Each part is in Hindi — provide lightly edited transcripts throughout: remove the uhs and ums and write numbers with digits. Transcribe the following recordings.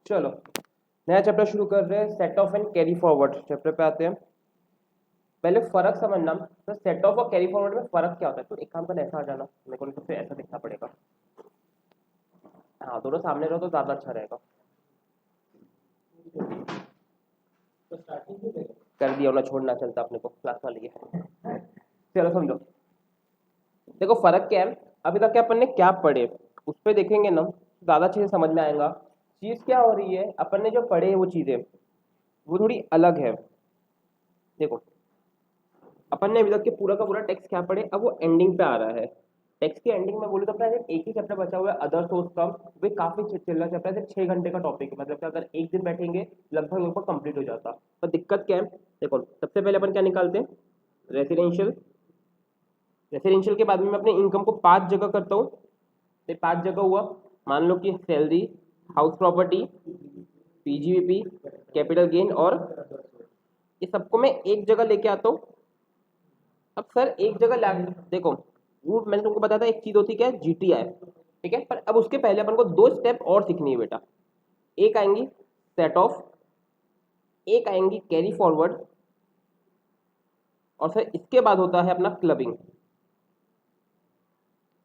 चलो नया चैप्टर शुरू कर रहे हैं, set of and carry forward chapter पे आते हैं। पहले फर्क समझना, तो सेट ऑफ और कैरी फॉरवर्ड में फर्क क्या होता है। तो एक काम करना, ऐसा आ जाना, मेरे को नहीं तो फिर ऐसा दिखना पड़ेगा। हाँ, दोनों सामने रहो तो ज्यादा अच्छा रहेगा। कर दिया ना, छोड़ना चलता अपने को, क्लास वाली है। चलो समझो, देखो फर्क क्या है। अभी तक क्या अपन ने क्या पढ़े उस पर देखेंगे ना, ज्यादा अच्छे से समझ में आएगा। चीज क्या हो रही है, अपन ने जो पढ़े वो चीजें वो थोड़ी अलग है। देखो, अपन ने अभी तक के पूरा का पूरा टेक्स्ट क्या पढ़े, अब वो एंडिंग पे आ रहा है। टेक्स्ट की एंडिंग में बोलूँ तो अपना एक ही चैप्टर बचा हुआ है, अदर सोर्स का। वे काफी चल रहा चैप्टर है, 6 घंटे का टॉपिक है। मतलब कि अगर एक दिन बैठेंगे लगभग लगभग कंप्लीट हो जाता। पर दिक्कत क्या है, देखो सबसे पहले अपन क्या निकालते हैं, रेसिडेंशियल। रेसिडेंशियल के बाद में मैं अपने इनकम को 5 जगह करता हूँ। तो 5 जगह हुआ, मान लो कि salary, house property, PGBP, capital gain, और ये सबको मैं एक जगह लेके आता हूँ। अब सर एक जगह ला, देखो वो मैंने तुमको बताया था, एक चीज होती क्या है, जीटीआई, ठीक है। पर अब उसके पहले अपन को 2 स्टेप और सीखनी है बेटा। एक आएंगी सेट ऑफ, एक आएंगी कैरी फॉरवर्ड, और सर इसके बाद होता है अपना क्लबिंग।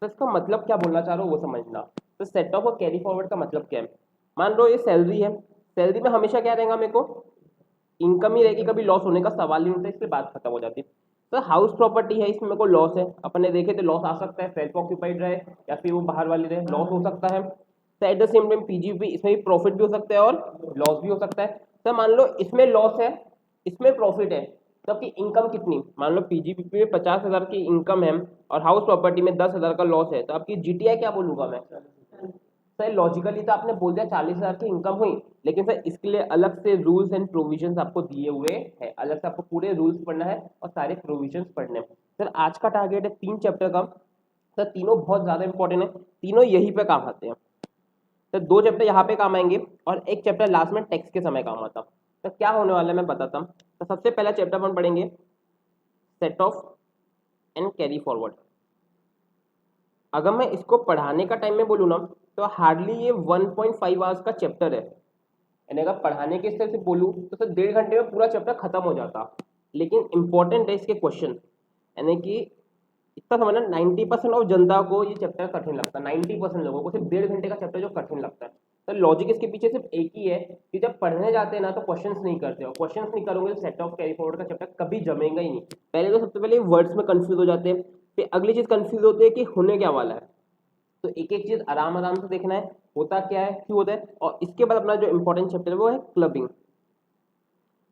तो इसका मतलब क्या बोलना चाह रहा हूँ वो समझना। तो सेट ऑफ और कैरी फॉरवर्ड का मतलब क्या है, मान लो ये सैलरी है। सैलरी में हमेशा क्या रहेगा, मेरे को इनकम ही रहेगी, कभी लॉस होने का सवाल ही नहीं होता, इसके बाद खत्म हो जाती है। तो हाउस प्रॉपर्टी है, इसमें मेरे को लॉस है, अपन ने देखे थे लॉस आ सकता है, सेल्फ ऑक्यूपाइड रहे या फिर वो बाहर वाली रहे, लॉस हो सकता है। तो at the same time PGP, इसमें भी प्रॉफिट भी हो सकता है और लॉस भी हो सकता है। तो मान लो इसमें लॉस है, इसमें प्रॉफिट है, तो आपकी इनकम कितनी, मान लो पीजीपी में 50,000 की इनकम है और हाउस प्रॉपर्टी में 10,000 का लॉस है, तो आपकी जीटीआई क्या बोलूंगा मैं। सर लॉजिकली तो आपने बोल दिया 40,000 की इनकम हुई, लेकिन सर इसके लिए अलग से रूल्स एंड प्रोविजंस आपको दिए हुए हैं। अलग से आपको पूरे रूल्स पढ़ना है और सारे प्रोविजंस पढ़ने हैं। सर आज का टारगेट है 3 चैप्टर का। सर तीनों बहुत ज्यादा इंपॉर्टेंट है, तीनों यहीं पे काम आते हैं। सर 2 चैप्टर यहाँ पे काम आएंगे और एक चैप्टर लास्ट में टेक्स्ट के समय काम आता। तो क्या होने वाला है मैं बताता हूँ। तो सबसे पहला चैप्टर अपन पढ़ेंगे set of and carry forward. अगर मैं इसको पढ़ाने का टाइम में बोलूँ ना, तो हार्डली ये 1.5 आवर्स का चैप्टर है। यानी अगर पढ़ाने के स्टाइल से बोलूँ तो सर 1.5 घंटे में पूरा चैप्टर खत्म हो जाता। लेकिन इंपॉर्टेंट है इसके क्वेश्चन, यानी कि इतना समझना 90% ऑफ जनता को ये चैप्टर कठिन लगता है। 90% लोगों को सिर्फ 1.5 घंटे का चैप्टर जो कठिन लगता है। तो लॉजिक इसके पीछे सिर्फ एक ही है कि जब पढ़ने जाते हैं ना तो क्वेश्चंस नहीं करते, और क्वेश्चंस नहीं करोगे तो सेट ऑफ कैरी फॉरवर्ड का चैप्टर कभी जमेगा ही नहीं। पहले तो सबसे पहले वर्ड्स में कंफ्यूज हो जाते हैं, फिर अगली चीज कंफ्यूज होती है कि होने क्या वाला है। तो एक एक चीज आराम आराम से देखना है, होता क्या है, क्यों होता है। और इसके बाद अपना जो इंपॉर्टेंट चैप्टर है वो है क्लबिंग।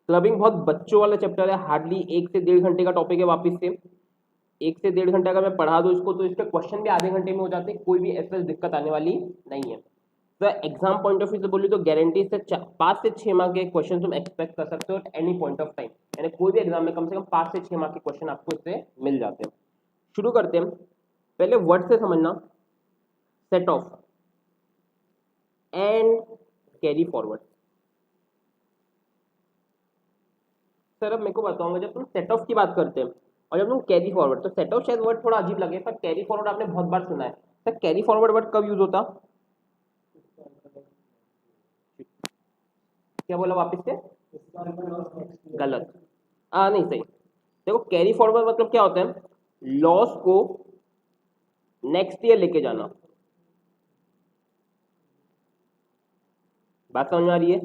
क्लबिंग बहुत बच्चों वाला चैप्टर है, हार्डली 1 से 1.5 घंटे का टॉपिक है। वापिस से 1 से 1.5 घंटे अगर मैं पढ़ा दूं इसको तो इसके क्वेश्चन भी आधे घंटे में हो जाते हैं, कोई भी ऐसा दिक्कत आने वाली नहीं है। तो एग्जाम पॉइंट ऑफ व्यू से बोली तो गारंटी से 5 से 6 मार्क के क्वेश्चन तुम एक्सपेक्ट कर सकते हो at any point of time. यानी कोई भी एग्जाम में कम से कम 5 से 6 मार्क के क्वेश्चन आपको इससे मिल जाते हैं। शुरू करते हैं, पहले वर्ड से समझना, set of and carry forward. Sir अब मेरे को बताऊंगा, जब तुम सेट ऑफ की बात करते हैं और जब तुम कैरी फॉरवर्ड, तो सेट ऑफ शायद वर्ड थोड़ा अजीब लगे, पर कैरी फॉरवर्ड आपने बहुत बार सुना है। सर कैरी फॉरवर्ड वर्ड कब यूज होता, क्या बोला वापस से, गलत, नहीं सही। देखो कैरी फॉरवर्ड मतलब क्या होता है, लॉस को नेक्स्ट ईयर लेके जाना। बात समझ में आ रही है,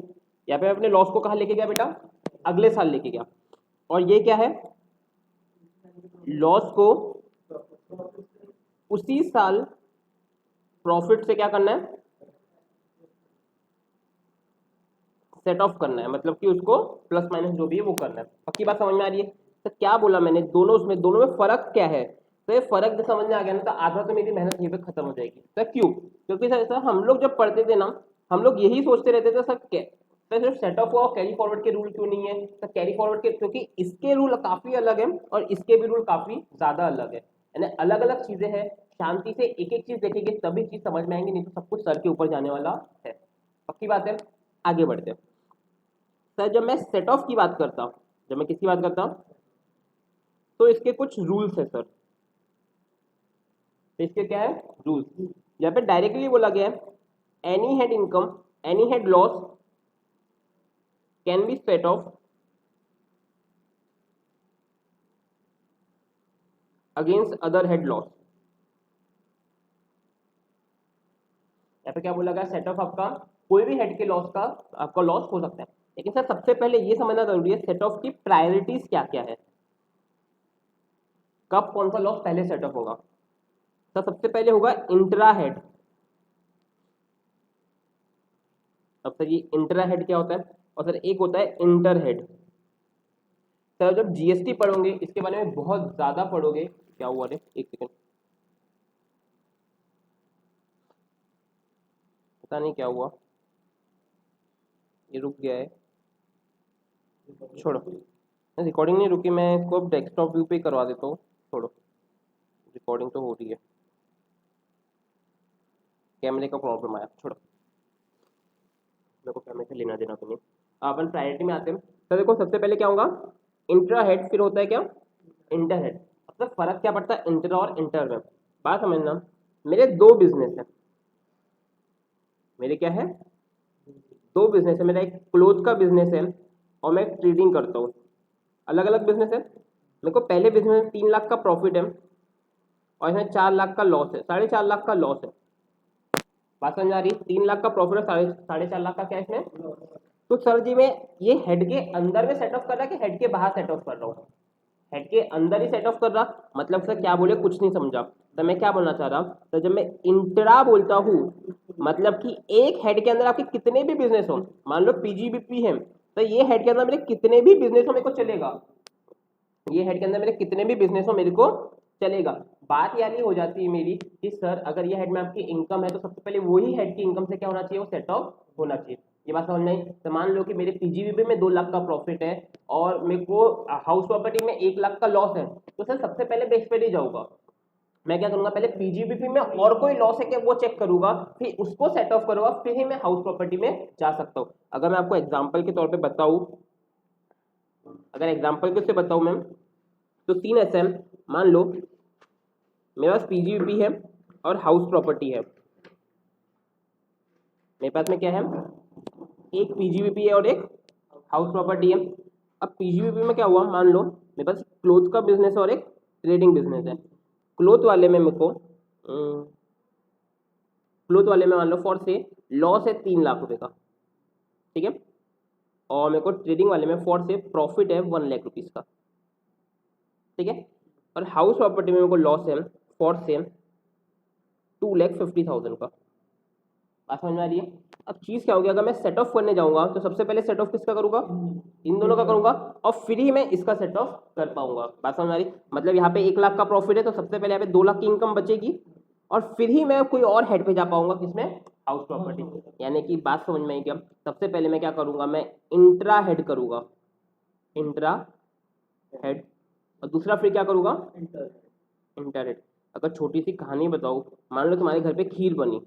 यहाँ पे अपने लॉस को कहाँ लेके गया बेटा, अगले साल लेके गया। और ये क्या है, लॉस को उसी साल प्रॉफिट से क्या करना है, सेट ऑफ करना है। मतलब कि उसको प्लस माइनस जो भी है वो करना है। पक्की बात समझ में आ रही है। तो क्या बोला मैंने, दोनों में फर्क क्या है। तो ये फर्क जो समझ में आ गया ना, तो आधा तो मेरी मेहनत यहीं पे खत्म हो जाएगी। तो क्यों, क्योंकि सर हम लोग जब पढ़ते थे ना, हम लोग यही सोचते रहते थे सर सिर्फ सेट ऑफ और कैरी फॉरवर्ड के रूल क्यों नहीं है। तो कैरी फॉरवर्ड के, क्योंकि इसके रूल काफी अलग है और इसके भी रूल काफी ज्यादा अलग है, यानी अलग अलग चीजें हैं। शांति से एक एक चीज देखेंगे तभी चीज समझ में आएंगे, नहीं तो सब कुछ सर के ऊपर जाने वाला है। पक्की बात है, आगे बढ़ते हैं। सर जब मैं सेट ऑफ की बात करता हूँ, जब मैं किसकी बात करता हूँ, तो इसके कुछ रूल्स है सर। तो इसके क्या है रूल्स, यहाँ पे डायरेक्टली बोला गया है, any head income, any head loss can be set off against other head loss. यहाँ पे क्या बोला गया, सेट ऑफ आपका कोई भी हेड के लॉस का आपका लॉस हो सकता है, लेकिन सर सबसे पहले ये समझना जरूरी है सेट ऑफ की प्रायोरिटीज क्या क्या है, कब कौन सा लॉस पहले सेट ऑफ होगा। तो सबसे पहले होगा इंट्रा हेड। अब सर ये इंट्रा हेड क्या होता है, और सर एक होता है इंटर हेड। सर जब जीएसटी पढ़ोगे इसके बारे में बहुत ज्यादा पढ़ोगे। क्या हुआ रे, एक सेकंड, पता नहीं क्या हुआ, ये रुक गया है, छोड़ो, रिकॉर्डिंग नहीं रुकी, मैं इसको डेस्कटॉप व्यू पे करवा देता हूँ, छोड़ो, रिकॉर्डिंग तो हो रही है, कैमरे का प्रॉब्लम आया, छोड़ो, मेरे को कैमरे से लेना देना तो नहीं। अपन प्रायोरिटी में आते हैं। तो देखो सबसे पहले क्या होगा, इंट्रा हेड, फिर होता है क्या, इंटर हेड। अब तो फर्क क्या पड़ता है इंटर और इंटर में, बात समझना। मेरे दो बिजनेस है, मेरे क्या है, दो बिजनेस है। मेरा एक क्लोथ का बिजनेस है और मैं ट्रेडिंग करता हूँ, अलग अलग बिजनेस है। मेरे को पहले बिजनेस में 3 लाख का प्रॉफिट है और इसमें 4 लाख का लॉस है, 4.5 लाख का लॉस है। बात समझ आ रही, 3 लाख का प्रॉफिट है, 4.5 लाख का क्या है इसमें। तो सर जी मैं ये हेड के अंदर में सेट ऑफ कर रहा कि हेड के बाहर सेट ऑफ कर रहा हूँ, हेड के अंदर ही सेट ऑफ कर रहा। मतलब सर क्या बोले, कुछ नहीं समझा। तो मैं क्या बोलना चाह रहा, तो जब मैं इंट्रा बोलता हूँ मतलब कि एक हेड के अंदर आपके कितने भी बिजनेस हो, मान लो पीजीबीपी है, तो ये हेड के अंदर मेरे कितने भी बिजनेस हो मेरे को चलेगा, ये हेड के अंदर मेरे कितने भी बिजनेस हो मेरे को चलेगा। बात यानी हो जाती है मेरी कि सर अगर ये हेड में आपकी इनकम है तो सबसे पहले वही हेड की इनकम से क्या होना चाहिए, वो सेट ऑफ होना चाहिए। ये बात समझ नहीं, तो मान लो कि मेरे पीजीबीपी में 2 लाख का प्रॉफिट है और मेरे को हाउस प्रॉपर्टी में 1 लाख का लॉस है, तो सर सबसे पहले बेस पे नहीं जाऊंगा, मैं क्या करूंगा, पहले पीजीबीपी में और कोई लॉस है क्या वो चेक करूंगा, फिर उसको सेट ऑफ करूंगा, फिर ही मैं हाउस प्रॉपर्टी में जा सकता हूँ। अगर मैं आपको एग्जाम्पल के तौर पर बताऊँ, अगर एग्जाम्पल के से बताऊँ मैम, तो 3 ऐसे हैं। मान लो मेरे पास पीजीबीपी है और हाउस प्रॉपर्टी है, मेरे पास में क्या है, एक पीजीबीपी है और एक हाउस प्रॉपर्टी है। अब पीजीबीपी में क्या हुआ, मान लो मेरे पास क्लोथ का बिजनेस और एक ट्रेडिंग बिजनेस है। क्लोथ वाले में मेरे को क्लोथ वाले में मान लो फॉर से लॉस है 3 लाख रुपए का, ठीक है, और मेरे को ट्रेडिंग वाले में फॉर से प्रॉफिट है 1 लाख रुपीज का, ठीक है। और हाउस प्रॉपर्टी में मेरे को लॉस है फॉर से 2,50,000 का। बात समझ में आ रही है। अब चीज क्या होगी, अगर मैं सेट ऑफ करने जाऊंगा तो सबसे पहले सेट ऑफ किसका करूंगा, इन दोनों का करूंगा, और फिर ही मैं इसका सेट ऑफ कर पाऊंगा। बात समझ आ रही, मतलब यहाँ पे 1 लाख का प्रॉफिट है तो सबसे पहले यहाँ पे 2 लाख की इनकम बचेगी और फिर ही मैं कोई और हेड पे जा पाऊंगा, किसमें, हाउस प्रॉपर्टी। यानी कि बात समझ में आई क्या, सबसे पहले मैं क्या करूंगा, मैं इंट्रा हेड करूंगा, इंट्रा हेड, और दूसरा फिर क्या करूंगा, इंटर हेड। अगर छोटी सी कहानी बताऊं, मान लो तुम्हारे घर पे खीर बनी,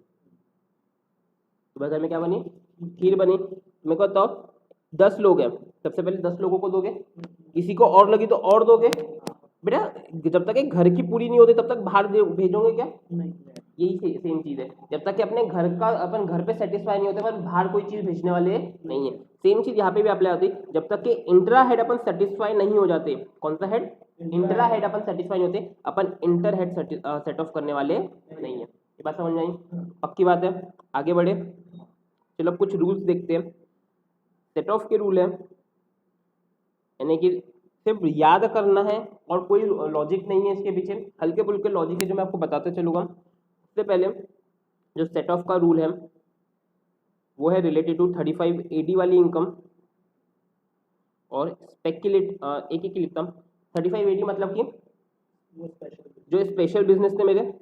तुम्हारे घर में क्या बनी, खीर बनी, मेरे को बताओ 10 लोग हैं, सबसे पहले 10 लोगों को दोगे, किसी को और लगी तो और दोगे, बेटा जब तक एक घर की पूरी नहीं होती तब तक बाहर भेजोगे क्या, यही सेम चीज है, जब तक कि अपने घर का अपन घर पे सेटिस्फाई नहीं होते अपन बाहर कोई चीज भेजने वाले नहीं है। सेम चीज यहाँ पे भी अप्लाई होती, जब तक कि इंट्रा हेड अपन सेटिस्फाई नहीं हो जाते, कौन सा हेड, इंट्रा हेड अपन सेटिस्फाई नहीं होते, अपन इंटर हेड सेट ऑफ करने वाले नहीं है। ये बात समझ में आई, पक्की बात है। आगे बढ़े, चलो कुछ रूल्स देखते हैं। सेट ऑफ के रूल है, यानी कि सिर्फ याद करना है और कोई लॉजिक नहीं है इसके पीछे, हल्के फुल्के लॉजिक है जो मैं आपको बताते चलूंगा। सबसे पहले जो सेट ऑफ का रूल है वो है रिलेटेड टू 35 AD वाली इनकम और स्पेक्युलेट, एक एक लिखता हूँ। 35 AD मतलब कि जो स्पेशल बिजनेस थे मेरे,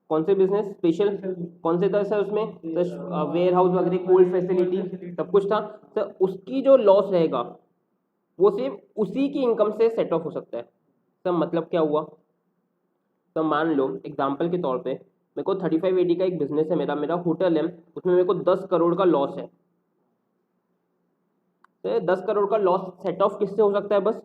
कौन से बिजनेस स्पेशल, कौन से था सर उसमें, वेयर हाउस वगैरह, कोल्ड फैसिलिटी सब कुछ था, तो उसकी जो लॉस रहेगा वो सिर्फ उसी की इनकम से सेट ऑफ हो सकता है। तो मतलब क्या हुआ, तो मान लो एग्जांपल के तौर पे मेरे को 35 AD का एक बिजनेस है, मेरा मेरा होटल है, उसमें मेरे को 10 करोड़ का लॉस है, तो 10 करोड़ का लॉस सेट ऑफ किससे हो सकता है, बस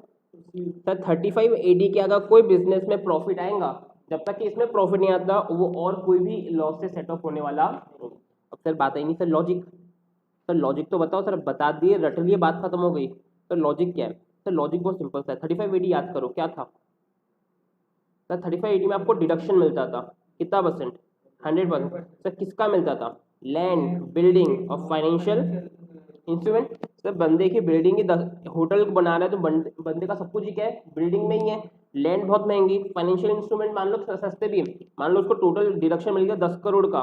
सर 35 AD के अगर कोई बिजनेस में प्रॉफिट आएगा, जब तक कि इसमें प्रॉफिट नहीं आता वो और कोई भी लॉस से सेट ऑफ होने वाला नहीं। अब सर बात आई नहीं सर लॉजिक, सर लॉजिक तो बताओ सर, बता दिए रट लिए बात खत्म हो गई। तो लॉजिक क्या है सर? लॉजिक बहुत सिंपल सा है। 3580 याद करो क्या था सर? 3580 में आपको डिडक्शन मिलता था कितना परसेंट? 100%। सर किसका मिलता था? लैंड, बिल्डिंग और फाइनेंशियल इंस्ट्रूमेंट। सर बंदे की बिल्डिंग ही 10 होटल बना रहा है तो बंदे का सब कुछ ही क्या है? बिल्डिंग में ही है। लैंड बहुत महंगी, फाइनेंशियल इंस्ट्रूमेंट मान लो सस्ते भी है। मान लो उसको टोटल डिडक्शन मिल गया 10 करोड़ का।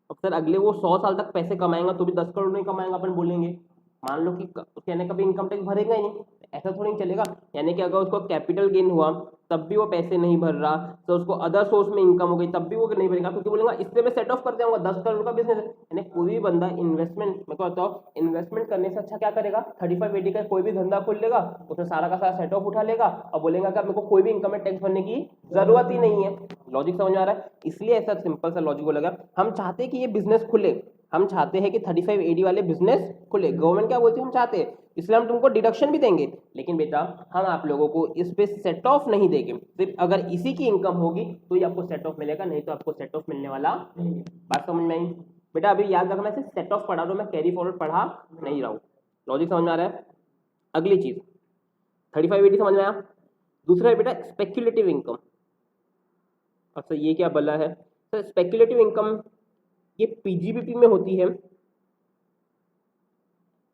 अब सर अगले वो 100 साल तक पैसे कमाएगा तो भी 10 करोड़ नहीं कमाएगा, अपन बोलेंगे। मान लो कि कहने कभी इनकम टैक्स भरेगा ही नहीं, ऐसा थोड़ी नहीं चलेगा। यानी कि अगर उसको कैपिटल गेन हुआ तब भी वो पैसे नहीं भर रहा, तो उसको अदर सोर्स में इनकम हो गई तब भी वो नहीं भरेगा, क्योंकि बोलेगा इससे मैं सेट ऑफ कर जाऊंगा, 10 करोड़ का बिजनेस है। यानी कोई भी बंदा इन्वेस्टमेंट, मैं को बताओ, इन्वेस्टमेंट करने से अच्छा क्या करेगा? 3580 का कोई भी धंधा खोल लेगा, उसमें सारा का सारा सेट ऑफ उठा लेगा और बोलेगा कि मेरे को कोई भी इनकम में टैक्स भरने की जरूरत ही नहीं है। लॉजिक समझ में आ रहा है? इसलिए ऐसा सिंपल सा लॉजिक बोलेगा। हम चाहते हैं कि ये बिजनेस खुले, हम चाहते हैं कि 3580 वाले बिजनेस खुले। गवर्नमेंट क्या बोलती है? हम चाहते हैं, इसलिए हम तुमको डिडक्शन भी देंगे, लेकिन बेटा हम आप लोगों को इस पे सेट ऑफ नहीं देंगे। सिर्फ अगर इसी की इनकम होगी तो ही आपको सेट ऑफ मिलेगा, नहीं तो आपको सेट ऑफ मिलने वाला नहीं। बात समझ में आई बेटा? अभी याद रखना, मैं सिर्फ सेट ऑफ पढ़ा रहा हूं, मैं कैरी फॉरवर्ड पढ़ा नहीं रहा हूं। लॉजिक समझ में आ रहा है? अगली चीज 3580 समझ में आया। दूसरा है बेटा स्पेक्युलेटिव इनकम। अच्छा ये क्या बला है सर? स्पेक्युलेटिव इनकम ये पीजीबीपी में होती है।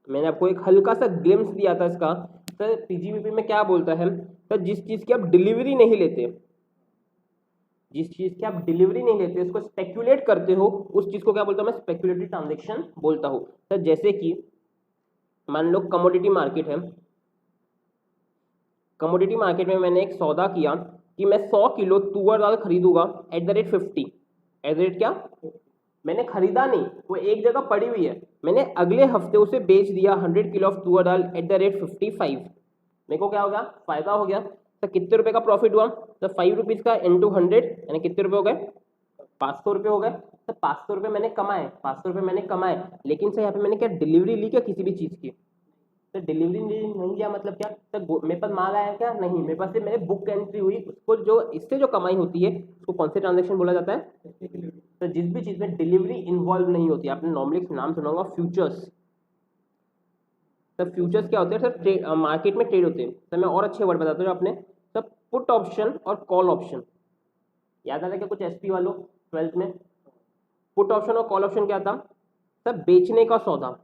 मैंने आपको एक हल्का सा ग्लिम्स दिया था इसका। सर पीजीबीपी में क्या बोलता है सर? जिस चीज की आप डिलीवरी नहीं लेते, जिस चीज की आप डिलीवरी नहीं लेते उसको स्पेक्यूलेट करते हो, उस चीज को क्या बोलता हूं मैं? स्पेक्यूलेटिव ट्रांजेक्शन बोलता हूं। सर जैसे कि मान लो कमोडिटी मार्केट है, कमोडिटी मार्केट में मैंने एक सौदा किया कि मैं 100 किलो तुअर दाल खरीदूंगा at the rate 50। At the rate क्या? मैंने खरीदा नहीं, वो एक जगह पड़ी हुई है, मैंने अगले हफ्ते उसे बेच दिया 100 किलो ऑफ तुअर दाल एट द रेट 55। मेरे को क्या हो गया? फायदा हो गया। तो कितने रुपए का प्रॉफिट हुआ? तो 5 रुपीज का इंटू 100 यानी कितने रुपए हो गए? 500 रुपये हो गए। तो 500 रुपये मैंने कमाए, 500 रुपये मैंने कमाए, लेकिन सर यहाँ पे मैंने क्या डिलीवरी ली क्या किसी भी चीज की? तो डिलीवरी नहीं किया मतलब क्या? तो मेरे पास माल आया क्या? नहीं, मेरे पास से मेरे बुक एंट्री हुई, उसको जो इससे जो कमाई होती है उसको कौन से ट्रांजेक्शन बोला जाता है? तो जिस भी चीज में डिलीवरी इन्वॉल्व नहीं होती, आपने नॉर्मली नाम सुना होगा फ्यूचर्स। तो फ्यूचर्स क्या होते हैं सर? मार्केट में ट्रेड होते हैं। तो मैं और अच्छे वर्ड बताता हूँ आपने। तो पुट ऑप्शन और कॉल ऑप्शन याद आ रहा है क्या कुछ एसपी वालों 12th में? पुट ऑप्शन और कॉल ऑप्शन क्या था सर? बेचने का सौदा,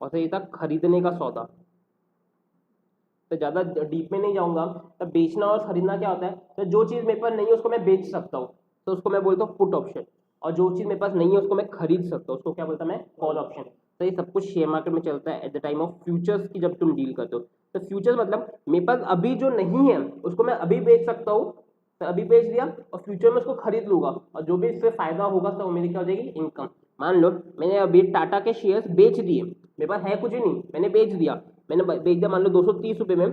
और सर ये था खरीदने का सौदा। तो ज्यादा डीप में नहीं जाऊंगा। तो बेचना और खरीदना क्या होता है? तो जो चीज मेरे पास नहीं है उसको मैं बेच सकता हूँ, तो उसको मैं बोलता हूँ पुट ऑप्शन। और जो चीज मेरे पास नहीं है उसको मैं खरीद सकता हूँ, उसको क्या बोलता है मैं? Call option. तो ये सब कुछ शेयर मार्केट में चलता है at the time of futures की, जब तुम डील करते हो। तो फ्यूचर्स मतलब मेरे पास अभी जो नहीं है उसको मैं अभी बेच सकता हूँ, तो अभी बेच दिया और फ्यूचर में उसको खरीद लूंगा, और जो भी इससे फायदा होगा तो वो मेरी क्या हो जाएगी? इनकम। मान लो मैंने अभी टाटा के शेयर्स बेच दिए, मेरे पास है कुछ ही नहीं, मैंने बेच दिया, मैंने बेच दिया मान लो 230 रुपये में।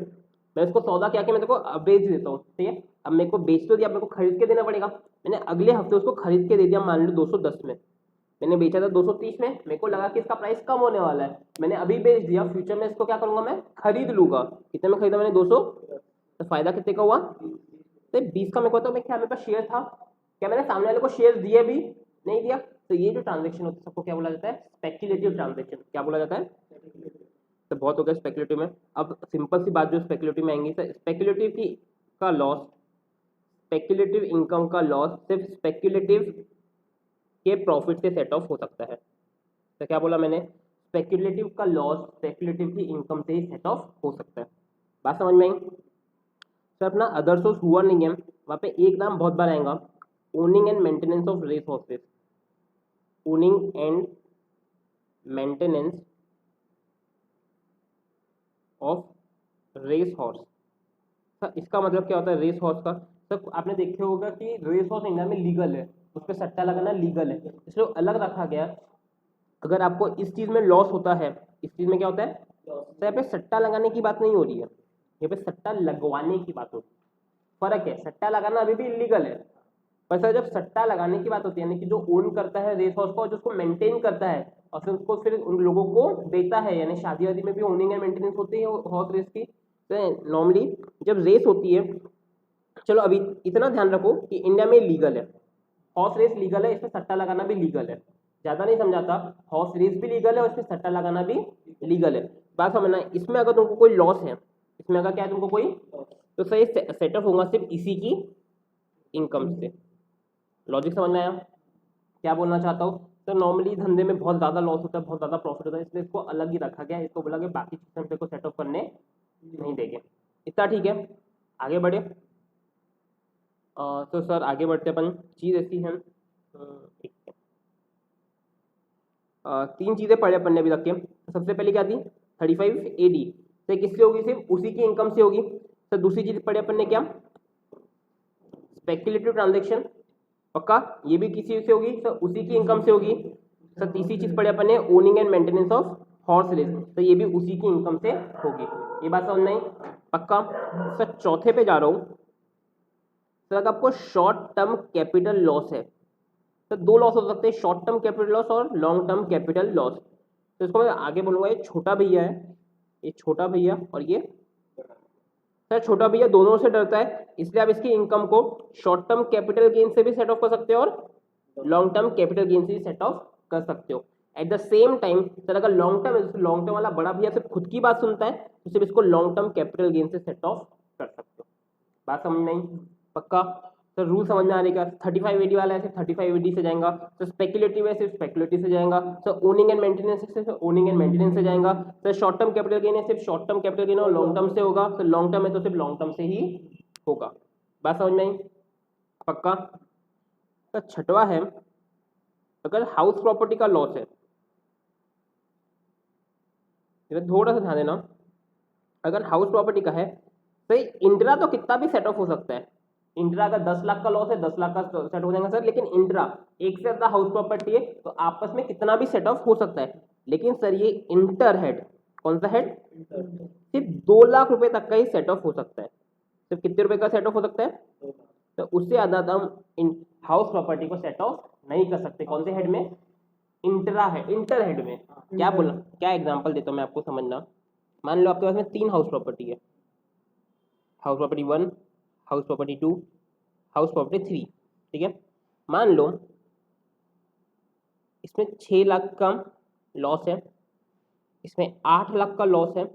मैं उसको सौदा क्या कि मैं देखो बेच देता हूँ, ठीक है? अब मेरे को बेच तो दिया, मेरे को खरीद के देना पड़ेगा। मैंने अगले हफ्ते उसको खरीद के दे दिया मान लो 210 में। मैंने बेचा था 230 में, मेरे को लगा कि इसका प्राइस कम होने वाला है, मैंने अभी बेच दिया, फ्यूचर में इसको क्या करूंगा मैं? खरीद लूंगा। कितने में खरीदा मैंने? 200। तो फायदा कितने का हुआ? तो 20 का। मेरे को तो मैं क्या, मेरे पास शेयर था क्या? मैंने सामने वाले को शेयर दिए भी नहीं दिया। तो ये जो ट्रांजेक्शन होता है सबको क्या बोला जाता है? Speculative transaction. क्या बोला जाता है? तो बहुत हो गया स्पेक्युलेटिव में। अब सिंपल सी बात जो स्पेक्युलेटिव में आएंगी, तो स्पेक्युलेटिव की का लॉस, स्पेक्युलेटिव इनकम का लॉस सिर्फ स्पेक्युलेटिव के प्रॉफिट से सेट ऑफ हो सकता है। तो क्या बोला मैंने? स्पेक्युलेटिव का लॉस स्पेक्युलेटिव की इनकम से ही सेट ऑफ हो सकता है। बात समझ में आई? सर अपना अदर सोर्स हुआ नहीं है, वहाँ पे एक नाम बहुत बार आएगा, owning and maintenance of race horses. Owning and maintenance of race horse. Sir इसका मतलब क्या होता है रेस हॉर्स का? सर आपने देखे होगा कि रेस हॉर्स इंडिया में लीगल है, उस पर सट्टा लगाना लीगल है, इसलिए अलग रखा गया। अगर आपको इस चीज में लॉस होता है, इस चीज में क्या होता है? तो यहाँ पे सट्टा लगाने की बात नहीं हो रही है, यहाँ पे सट्टा लगवाने की बात होती है। फर्क है, सट्टा लगाना अभी भी इलीगल है, पर सर जब सट्टा लगाने की बात होती है, यानी कि जो ओन करता है रेस हॉर्स को और जो उसको मेंटेन करता है और फिर उसको फिर उन लोगों को देता है, यानी शादी वादी में भी ओनिंग एंड मेंटेनेंस होती है हॉर्स रेस की। तो नॉर्मली जब रेस होती है, चलो अभी इतना ध्यान रखो कि इंडिया में लीगल है, हॉर्स रेस लीगल है, इसमें सट्टा लगाना भी लीगल है। ज़्यादा नहीं समझाता, हॉर्स रेस भी लीगल है और इसमें सट्टा लगाना भी लीगल है। बात समझना, इसमें अगर तुमको कोई लॉस है, इसमें अगर क्या है तुमको कोई, तो सही सेट ऑफ होगा सिर्फ इसी की इनकम से। लॉजिक समझ में आया? क्या बोलना चाहता हूँ, तो नॉर्मली धंधे में बहुत ज़्यादा लॉस होता है, बहुत ज़्यादा प्रॉफिट होता है, इसलिए इसको अलग ही रखा गया है। इसको बोला कि बाकी चीज़ें को सेट ऑफ करने नहीं देंगे। इतना ठीक है, आगे बढ़े। तो सर आगे बढ़ते अपन, चीज़ ऐसी है, तीन चीज़ें पढ़े अपन ने अभी तक के। सबसे पहले क्या थी, 35 AD, तो किससे होगी, सिर्फ उसी की इनकम से होगी। तो दूसरी चीज़ पढ़े अपन ने क्या, स्पेक्युलेटिव ट्रांजेक्शन, पक्का ये भी किसी से होगी, तो उसी की इनकम से होगी। सर तीसरी चीज़ पढ़े अपन ने, owning and maintenance of horse race, तो ये भी उसी की इनकम से होगी। ये बात समझ नहीं, पक्का। सर चौथे पे जा रहा हूँ। सर अगर आपको शॉर्ट टर्म कैपिटल लॉस है, तो दो लॉस हो सकते हैं, शॉर्ट टर्म कैपिटल लॉस और लॉन्ग टर्म कैपिटल लॉस। तो इसको मैं आगे बोलूँगा, ये छोटा भैया है, ये छोटा भैया, और ये सर छोटा भैया दोनों से डरता है, इसलिए आप इसकी इनकम को शॉर्ट टर्म कैपिटल गेन से भी सेट ऑफ कर सकते हो और लॉन्ग टर्म कैपिटल गेन से भी सेट ऑफ कर सकते हो। Eight the same time sir अगर लॉन्ग टर्म वाला बड़ा भैया सिर्फ खुद की बात सुनता है, तो सिर्फ इसको लॉन्ग टर्म कैपिटल गेन से सेट ऑफ कर सकते हो। बात समझ नहीं, पक्का। तो रूल समझ में आने का, 35 AD वाला है सिर्फ 35 AD से जाएगा, तो स्पेक्युलेटिव है सिर्फ स्पेक्युलेटिव से जाएगा, तो ओनिंग एंड मेंटेनेंस है सिर्फ ओनिंग एंड मेंटेनेंस से जाएगा, तो शॉर्ट टर्म कैपिटल गेन है सिर्फ शॉर्ट टर्म कैपिटल गेन और लॉन्ग टर्म से होगा, तो लॉन्ग टर्म है तो सिर्फ लॉन्ग टर्म से ही होगा। बात समझ में आई, पक्का। तो छठवा है, अगर हाउस प्रॉपर्टी का लॉस है, थोड़ा सा ध्यान देना, अगर हाउस प्रॉपर्टी का है तो इंट्रा तो कितना भी सेट ऑफ हो सकता है। इंट्रा का 10 लाख का लॉस है, 10 लाख का सेट हो जाएगा सर, लेकिन इंट्रा एक से ज्यादा हाउस प्रॉपर्टी है तो आपस में कितना भी सेट ऑफ हो सकता है। लेकिन सर ये इंटर हेड, कौन सा हेड, सिर्फ 2 लाख रुपए तक का ही सेट ऑफ हो सकता है। सिर्फ कितने रुपए का सेट ऑफ हो सकता है, तो उससे ज्यादा हम इन हाउस प्रॉपर्टी को सेट ऑफ नहीं कर सकते। कौन से हेड में, इंट्रा है, इंटर हेड में। क्या बोला, क्या एग्जांपल देता हूँ मैं आपको समझना। मान लो आपके पास में 3 हाउस प्रॉपर्टी है, house property 1, house property 2, house property 3, ठीक है। मान लो इसमें 6 लाख का लॉस है, इसमें 8 लाख का लॉस है,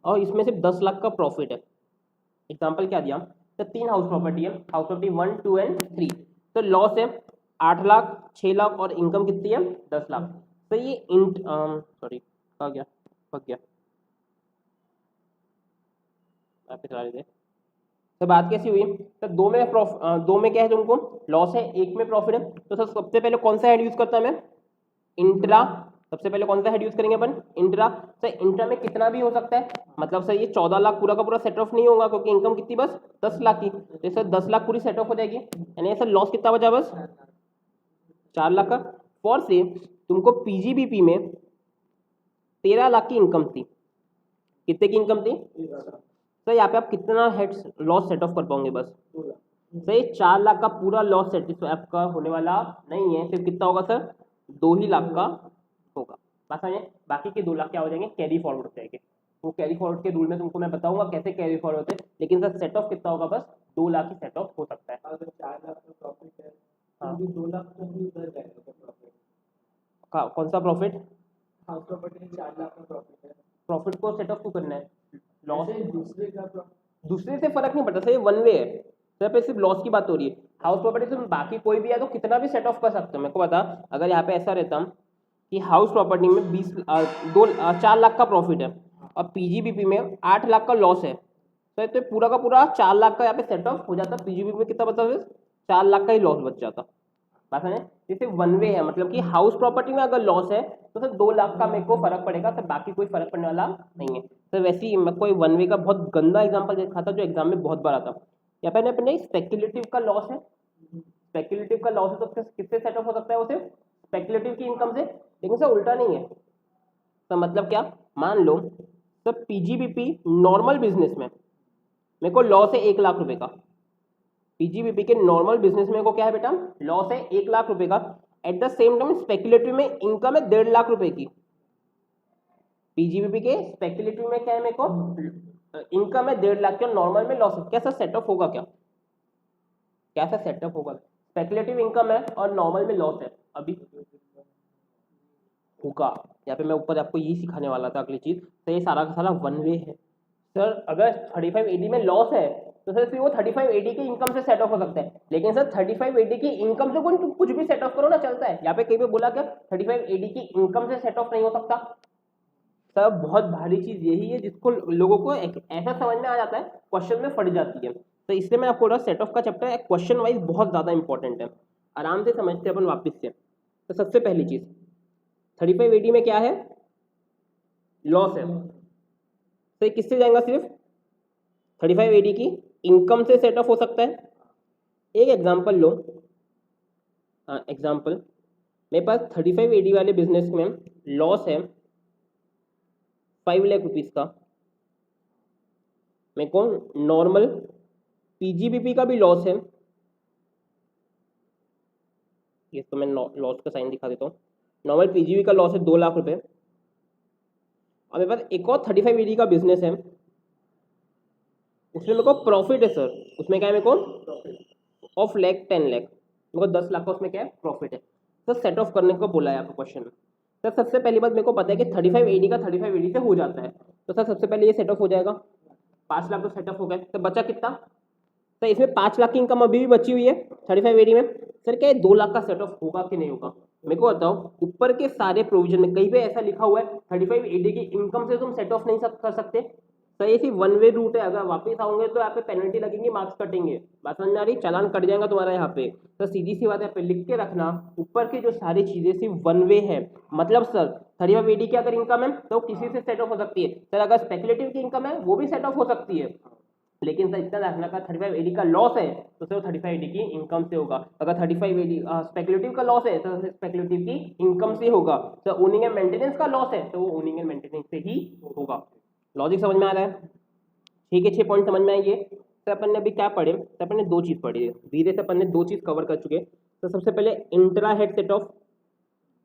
और इसमें सिर्फ 10 लाख का प्रॉफिट है। एग्जांपल क्या दिया, तो 3 हाउस प्रॉपर्टी है, हाउस प्रॉपर्टी 1, 2 एंड 3, तो लॉस है 8 लाख, 6 लाख और इनकम कितनी है 10 लाख। तो ये सॉरी कहा गया, फक गया, आप चला लेते। तो बात कैसी हुई, तो दो में क्या है तुमको लॉस है, एक में प्रॉफिट है। तो सर सबसे पहले कौन सा हेड यूज करता है मैं, इंट्रा। सबसे पहले कौन सा हेड यूज करेंगे अपन, इंट्रा। सर इंट्रा में कितना भी हो सकता है, मतलब सर ये 14 लाख पूरा का पूरा सेट ऑफ नहीं होगा, क्योंकि इनकम कितनी बस 10 लाख की, तो सर 10 लाख पूरी सेट ऑफ हो जाएगी, यानी सर लॉस कितना बचा बस 4 लाख का। फॉर से तुमको पीजीबीपी में 13 लाख की इनकम थी, कितने की इनकम थी, सर यहाँ पे आप कितना हेड लॉस सेट ऑफ कर पाओगे, बस सर ये 4 लाख का पूरा लॉस सेट आपका होने वाला नहीं है, सिर्फ कितना होगा सर 2 ही लाख का होगा। बस समझे, बाकी के 2 लाख क्या हो जाएंगे, कैरी फॉरवर्ड हो जाएंगे। वो कैरी फॉरवर्ड के रूल में तुमको मैं बताऊंगा कैसे कैरी फॉरवर्ड होते हैं, लेकिन सर सेट ऑफ कितना होगा, बस 2 लाख ही सेट ऑफ हो सकता है। अगर 4 लाख का प्रॉफिट है, हाँ, 2 लाख तो भी उधर जाएगा प्रॉफिट। कौन सा प्रॉफिट, हाउस प्रॉपर्टी में 4 लाख का प्रॉफिट है, प्रॉफिट को सेट ऑफ क्यों करना है, लॉस दूसरे का दूसरे से फर्क नहीं पड़ता सर, ये वन वे है, सर पे सिर्फ लॉस की बात हो रही है। हाउस प्रॉपर्टी से बाकी कोई भी है तो कितना भी सेट ऑफ कर सकते हो। मेरे को बता, अगर यहाँ पे ऐसा रहता कि हाउस प्रॉपर्टी में 4 लाख का प्रॉफिट है और पीजीबीपी में 8 लाख का लॉस है, तो पूरा का पूरा 4 लाख का यहाँ पे सेट ऑफ हो जाता, पीजीबीपी में कितना बचा, 4 लाख का ही लॉस बच जाता। बात है, जैसे वन वे है, मतलब कि हाउस प्रॉपर्टी में अगर लॉस है तो सर 2 लाख का मेरे को फर्क पड़ेगा, सर बाकी कोई फर्क पड़ने वाला नहीं है। तो वैसे ही मैं कोई वन वे का बहुत गंदा एग्जांपल देखा था जो एग्जाम में बहुत बार आता। यहाँ पे अपने स्पेक्युलेटिव का लॉस है, स्पेक्युलेटिव का लॉस है तो किससे सेट ऑफ हो सकता है, वो सिर्फ स्पेक्युलेटिव की इनकम से, लेकिन सर उल्टा नहीं है। तो मतलब क्या, मान लो सर पीजीबीपी नॉर्मल बिजनेस में मेरे को लॉस है 1 लाख रुपए का, पीजीबीपी के नॉर्मल बिजनेस में को क्या है बेटा, लॉस है 1 लाख रुपए का। Eight the same time speculative में इनकम है 1.5 लाख रुपए की। पीजीबीपी के स्पेक्युलेटिव में क्या है, मेरे को इनकम है 1.5 लाख की और नॉर्मल में लॉस है। क्या सर सेटअप होगा, क्या क्या सर सेटअप होगा, स्पेक्युलेटिव इनकम है और नॉर्मल में लॉस है। अभी होगा। यहाँ पे मैं ऊपर आपको यही सिखाने वाला था अगली चीज। तो ये सारा का सारा वन वे है सर। अगर 35 AD में लॉस है तो सर फिर वो 35 AD की इनकम से सेट ऑफ हो सकता है, लेकिन सर 35 AD की इनकम से कुछ भी सेट ऑफ करो ना चलता है। यहाँ पे कहीं पे बोला क्या 35 AD की इनकम से सेट ऑफ नहीं हो सकता? सर बहुत भारी चीज यही है जिसको लोगों को ऐसा समझ में आ जाता है, क्वेश्चन में फट जाती है। तो इसलिए मैं आपको बोल रहा सेट ऑफ का चैप्टर क्वेश्चन वाइज बहुत ज्यादा इंपॉर्टेंट है, आराम से समझते हैं अपन वापस से। तो सबसे पहली चीज 35 AD में क्या है, लॉस है। तो ये किससे जाएगा, सिर्फ 35 AD की इनकम से सेट ऑफ हो सकता है। एक एग्जांपल लो, एग्जांपल मेरे पास 35 AD वाले बिजनेस में लॉस है 5 लाख रुपीज का। मेरे को नॉर्मल PGBP का भी लॉस है, ये तो मैं लॉस का साइन दिखा देता हूँ। नॉर्मल PGBP का लॉस है 2 लाख रुपए। और मेरे पास एक और 35 AD का बिजनेस है, उसमें मेरे को प्रॉफिट है सर। उसमें क्या है मेरे को ऑफ लैख 10 लाख, मेरे को 10 लाख का उसमें क्या है प्रॉफिट है। तो सेट ऑफ करने को बोला है आपको क्वेश्चन में। सर सबसे पहली बात मेरे को पता है कि 35 AD का 35 AD से हो जाता है, तो सर सबसे पहले ये सेट ऑफ हो जाएगा। 5 लाख तो सेट ऑफ हो गया, तो बचा कितना? तो इसमें 5 लाख की इनकम अभी भी बची हुई है 35 AD में। सर क्या 2 लाख का सेट ऑफ होगा कि नहीं होगा? मेरे को बताओ, ऊपर के सारे प्रोविजन में कहीं पे ऐसा लिखा हुआ है 35 AD की इनकम से तुम सेट ऑफ नहीं कर सकते? तो ये सिर्फ वन वे रूट है, अगर वापस आओगे तो यहाँ पे पेनल्टी लगेंगी, मार्क्स कटेंगे। बात समझ में आ रही? चालान कट जाएगा तुम्हारा यहाँ पे। तो सीधी सी बात है, यहाँ पे लिख के रखना, ऊपर की जो सारी चीजें सिर्फ वन वे है। मतलब सर 35 AD की अगर इनकम है तो किसी से सेट ऑफ हो सकती है। सर अगर स्पेकुलेटिव की इनकम है वो भी सेट ऑफ हो सकती है, लेकिन सर इतना रखना का 35 AD का लॉस है तो सिर्फ 35 AD की इनकम से होगा। अगर 35 AD स्पेकुलेटिव का लॉस है तो स्पेकुलेटिव की इनकम से होगा। तो ओनिंग एंड मेंटेनेंस का लॉस है तो वो ओनिंग एंड मेंटेनेंस से ही होगा। लॉजिक समझ में आ रहा है? ठीक है, 6 पॉइंट समझ में आएंगे। तो अपन ने अभी क्या पढ़े, तो अपन ने 2 चीज पढ़ी है, धीरे से अपन ने 2 चीज कवर कर चुके हैं। तो सबसे पहले इंट्रा हेड सेट ऑफ।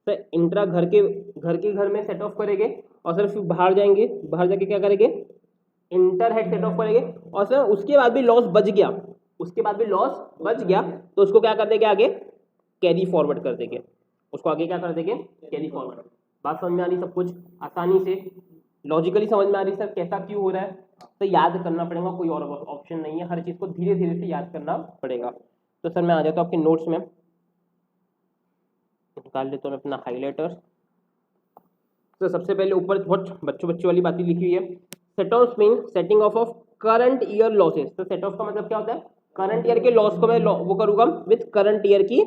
तो इंट्रा घर में सेट ऑफ करेंगे, और सर फिर बाहर जाएंगे, बाहर जाके क्या करेंगे, इंटर हेड सेट ऑफ करेंगे। और सर उसके बाद भी लॉस बच गया, तो उसको क्या कर देंगे, आगे कैरी फॉरवर्ड कर देंगे। उसको आगे क्या कर देंगे, कैरी फॉरवर्ड। बात समझ में आ रही? सब कुछ आसानी से लॉजिकली समझ में आ रही? सर कैसा क्यों हो रहा है? तो याद करना पड़ेगा, कोई और ऑप्शन नहीं है, हर चीज को धीरे धीरे से याद करना पड़ेगा। तो सर मैं आ जाता हूँ आपके नोट्स में, निकाल लेता हूँ अपना हाईलाइटर। तो सबसे पहले ऊपर बहुत बच्चों वाली बातें लिखी हुई है। Set of mean setting of current year losses. तो सेट ऑफ का मतलब क्या होता है, करंट ईयर के लॉस को मैं वो करूंगा विद करंट ईयर की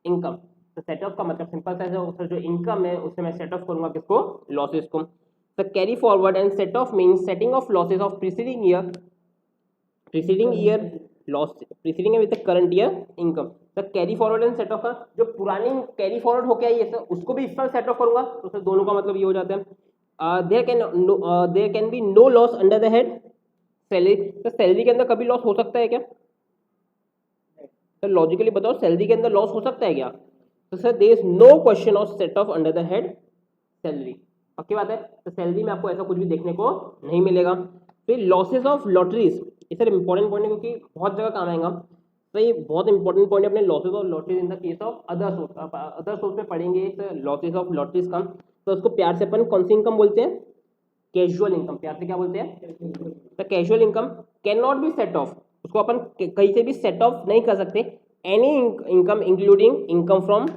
इनकम। तो सेट ऑफ का मतलब सिंपल सा जो इनकम है उससे मैं सेट ऑफ करूंगा किसको, लॉसेस को। तो carry forward and set off means setting off losses of preceding year loss, preceding with current year income. तो carry forward and set off का जो पुरानी कैरी फॉरवर्ड होके आई है सर उसको भी इस पर सेट ऑफ करूंगा, तो सर दोनों का मतलब ये हो जाता है there can be no loss under the head salary. तो सैलरी के अंदर कभी लॉस हो सकता है क्या? सर लॉजिकली बताओ, सैलरी के अंदर लॉस हो सकता है क्या? तो sir there is no question of set off under the head salary. पक्की बात है? तो सैलरी में आपको ऐसा कुछ भी देखने को नहीं मिलेगा। फिर लॉसेस ऑफ लॉटरीज, ये सर इंपॉर्टेंट पॉइंट है क्योंकि बहुत जगह काम आएगा। तो ये बहुत इंपॉर्टेंट पॉइंट है अपने losses of lotteries in the case of other source में पढ़ेंगे लॉसेस ऑफ लॉटरीज का। तो उसको प्यार से अपन कौन सी इनकम बोलते हैं, कैजुअल इनकम। प्यार से क्या बोलते हैं? तो casual income can not be set of, उसको अपन कहीं से भी सेट ऑफ नहीं कर सकते। Any income including income from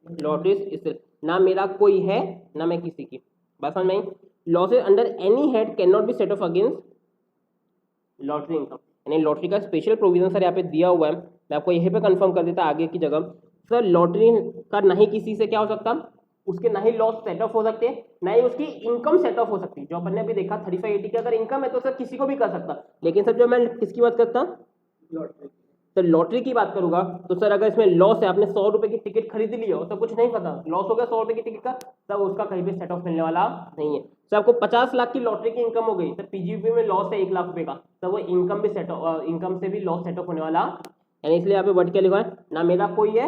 lotteries इस, ना मेरा कोई है ना मैं किसी की। बात समझ में आई? Losses under any head can not be set off against lottery income. यानी लॉटरी का स्पेशल प्रोविजन सर यहाँ पे दिया हुआ है, मैं आपको यहीं पे कंफर्म कर देता आगे की जगह। सर लॉटरी का ना ही किसी से क्या हो सकता, उसके ना ही लॉस सेट ऑफ हो सकते, ना ही उसकी इनकम सेट ऑफ हो सकती। जो अपन ने अभी देखा 35 80 की अगर इनकम है तो सर किसी को भी कर सकता, लेकिन सर जो मैं किसकी बात करता, तो लॉटरी की बात करूंगा तो सर अगर इसमें लॉस है, आपने 100 रुपए की टिकट खरीद ली हो तो कुछ नहीं पता, लॉस हो गया 100 रुपए की टिकट का, तब उसका कहीं भी सेट ऑफ मिलने वाला नहीं है। तो आपको 50 लाख की लॉटरी की इनकम हो गई, तो पीजीपी में लॉस है 1 लाख रुपए का, तो वो इनकम भी सेट इनकम से भी लॉस सेट ऑफ होने वाला, यानी इसलिए यहाँ पे वर्ड क्या लिखा है, ना मेरा कोई है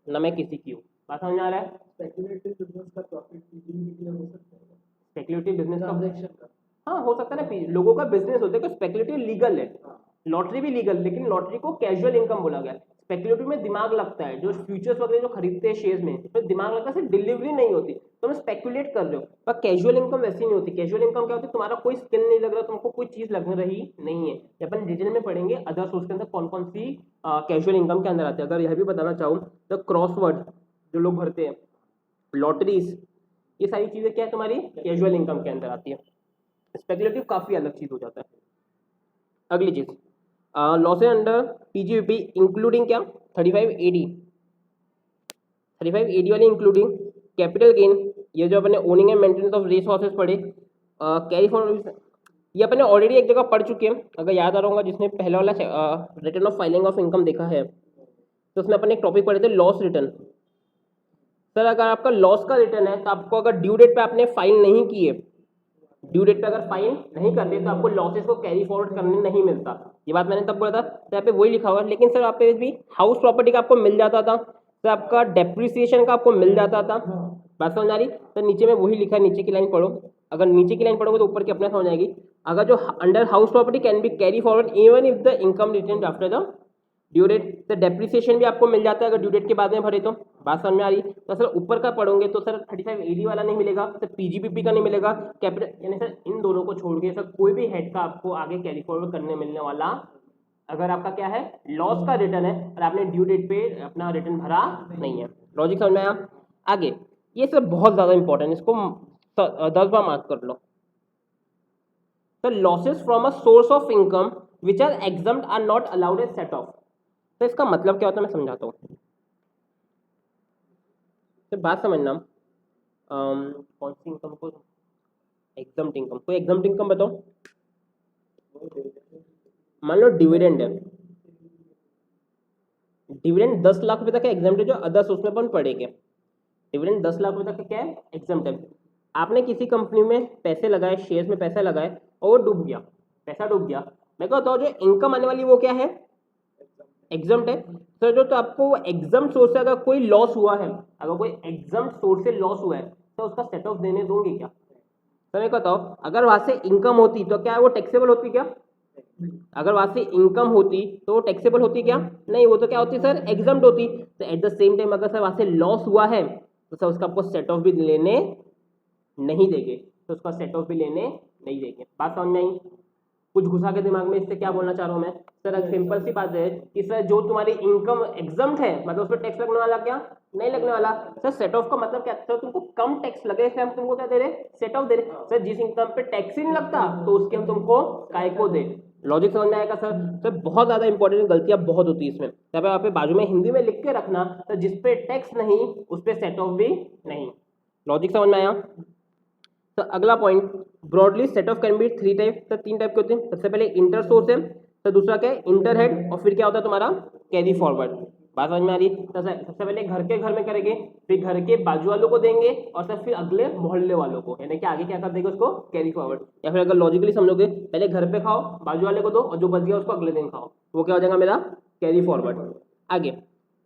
ना मैं किसी की हूँ। बात समझ में आ रहा है? स्पेक्युलेटिव बिजनेस का प्रॉफिट पीजीबीपी में हो सकता है, स्पेकुलेटिव बिजनेस ट्रांजैक्शन का। हाँ हो सकता है ना, लोगों का बिजनेस होता है, स्पेकुलेटिव लीगल है, लॉटरी भी लीगल, लेकिन लॉटरी को कैजुअल इनकम बोला गया। स्पेकुलेटिव में दिमाग लगता है, जो फ्यूचर्स वगैरह जो खरीदते हैं शेयर्स में, उसमें दिमाग लगता है, सिर्फ डिलीवरी नहीं होती, तुम स्पेकुलेट कर रहे हो। पर कैजुअल इनकम वैसी नहीं होती। कैजुअल इनकम क्या होती है, तुम्हारा कोई स्किल नहीं लग रहा, तुमको कोई चीज लग रही नहीं है। ये अपन डिटेल में पढ़ेंगे अदर सोर्स के अंदर कौन कौन सी कैजुअल इनकम के अंदर आती है। अगर यह भी बताना चाहूँ तो क्रॉसवर्ड जो लोग भरते हैं, लॉटरीज, ये सारी चीजें क्या है तुम्हारी कैजुअल इनकम के अंदर आती है। स्पेकुलेटिव काफी अलग चीज हो जाता है। अगली चीज लॉसेज अंडर पीजीवीपी इंक्लूडिंग क्या 3580 वाली इंक्लूडिंग कैपिटल गेन, ये जो अपने owning and maintenance of resources पढ़े, कैरी फॉरवर्ड, ये अपने ऑलरेडी एक जगह पढ़ चुके हैं। अगर याद आ रहा होगा जिसने पहला वाला return of filing of income देखा है तो उसमें अपने एक टॉपिक पढ़े थे लॉस रिटर्न। सर अगर आपका लॉस का रिटर्न है तो आपको अगर ड्यू डेट पे आपने फाइल नहीं किए, ड्यू डेट पे अगर फाइल नहीं करते तो आपको लॉसेस को कैरी फॉरवर्ड करने नहीं मिलता। ये बात मैंने तब बोला था, तो यहाँ पे वही लिखा हुआ। लेकिन सर आप पे भी हाउस प्रॉपर्टी का आपको मिल जाता था, तो आपका डेप्रिसिएशन का आपको मिल जाता था। बात समझ आ रही? तो नीचे में वही लिखा है, नीचे की लाइन पढ़ो। अगर नीचे की लाइन पढ़ोगे तो ऊपर की अपने समझ आएगी। अगर जो under house property can be carry forward even if the income return after the due date, तो डेप्रिसिएशन भी आपको मिल जाता है अगर ड्यू डेट के बाद में भरे तो। बात समझ में आ रही? तो सर ऊपर का पढ़ोगे तो सर 3580 वाला नहीं मिलेगा, सर पीजीपीपी का नहीं मिलेगा, कैपिटल, यानी सर इन दोनों को छोड़ के सर कोई भी हेड का आपको आगे कैरी फॉरवर्ड करने मिलने वाला, अगर आपका क्या है लॉस का रिटर्न है और आपने ड्यू डेट पे अपना रिटर्न भरा नहीं है। लॉजिक समझ में आया? आगे ये सर बहुत ज्यादा इंपॉर्टेंट, इसको 10 बार मार्क कर लो। Sir losses from a source of income which are exempt are not allowed as set off. तो इसका मतलब क्या होता है मैं समझाता हूँ। तो बात समझना, कौन सी इनकम को एग्जम्प्ट इनकम, कोई एग्जम्प्ट इनकम बताओ। मान लो डिविडेंड है, डिविडेंड 10 लाख रुपए तक है एग्जम्प्ट है, जो अदर सोर्स में अपन पढ़ेंगे। डिविडेंड 10 लाख रुपए तक क्या है एग्जम्प्ट है। आपने किसी कंपनी में पैसे लगाए, शेयर्स में पैसे लगाए और वो डूब गया, पैसा डूब गया, मैं कहता हूँ जो इनकम आने वाली वो क्या है एग्जम्प्ट है। सर जो तो आपको एग्जम्प्ट सोर्स से अगर कोई लॉस हुआ है, अगर कोई एग्जम्प्ट सोर्स से लॉस हुआ है तो उसका सेट ऑफ देने दोगे क्या? तो मैं कहता हूँ अगर वहां से इनकम होती तो क्या वो टैक्सेबल होती क्या? अगर वहां से इनकम होती तो वो टैक्सेबल होती क्या? नहीं, वो तो क्या होती सर एग्जम्प्ट होती। तो एट द सेम टाइम अगर सर वहां से लॉस हुआ है तो सर उसका आपको सेट ऑफ भी लेने नहीं देंगे, तो उसका सेट ऑफ भी लेने नहीं देंगे। बात समझ में आई? कुछ घुसा के दिमाग में, इससे क्या बोलना चाह रहा हूँ मैं सर, एक सिंपल सी बात है कि सर जो तुम्हारी इनकम एग्जम्प्ट है मतलब उस पर टैक्स लगने वाला क्या नहीं लगने वाला। सर सेट ऑफ का मतलब क्या सर, तुमको कम टैक्स लगे इसलिए हम तुमको क्या दे रहे सेट ऑफ दे रहे। सर जिस इनकम पे टैक्स ही नहीं लगता तो उसके हम तुमको काय को दे। लॉजिक समझ में आएगा सर? सर बहुत ज्यादा इंपॉर्टेंट, गलतियां बहुत होती है इसमें। यहाँ पे आप बाजू में हिंदी में लिख के रखना, तो जिस पे टैक्स नहीं उस पे सेट ऑफ भी नहीं। लॉजिक समझ में आया? तो अगला point, broadly set of can be 3 type. तो 3 टाइप के होते हैं। सबसे पहले इंटर सोर्स है, तो दूसरा क्या है इंटर हेड, और फिर क्या होता है तुम्हारा कैरी फॉरवर्ड। बात समझ में आ रही? तो सबसे पहले घर में करेंगे, फिर घर के बाजू वालों को देंगे और सर फिर अगले मोहल्ले वालों को, यानी कि आगे क्या कर देंगे उसको कैरी फॉरवर्ड। या फिर अगर लॉजिकली समझोगे पहले घर पे खाओ, बाजू वाले को दो, और जो बच गया उसको अगले दिन खाओ, वो क्या हो जाएगा मेरा कैरी फॉरवर्ड। आगे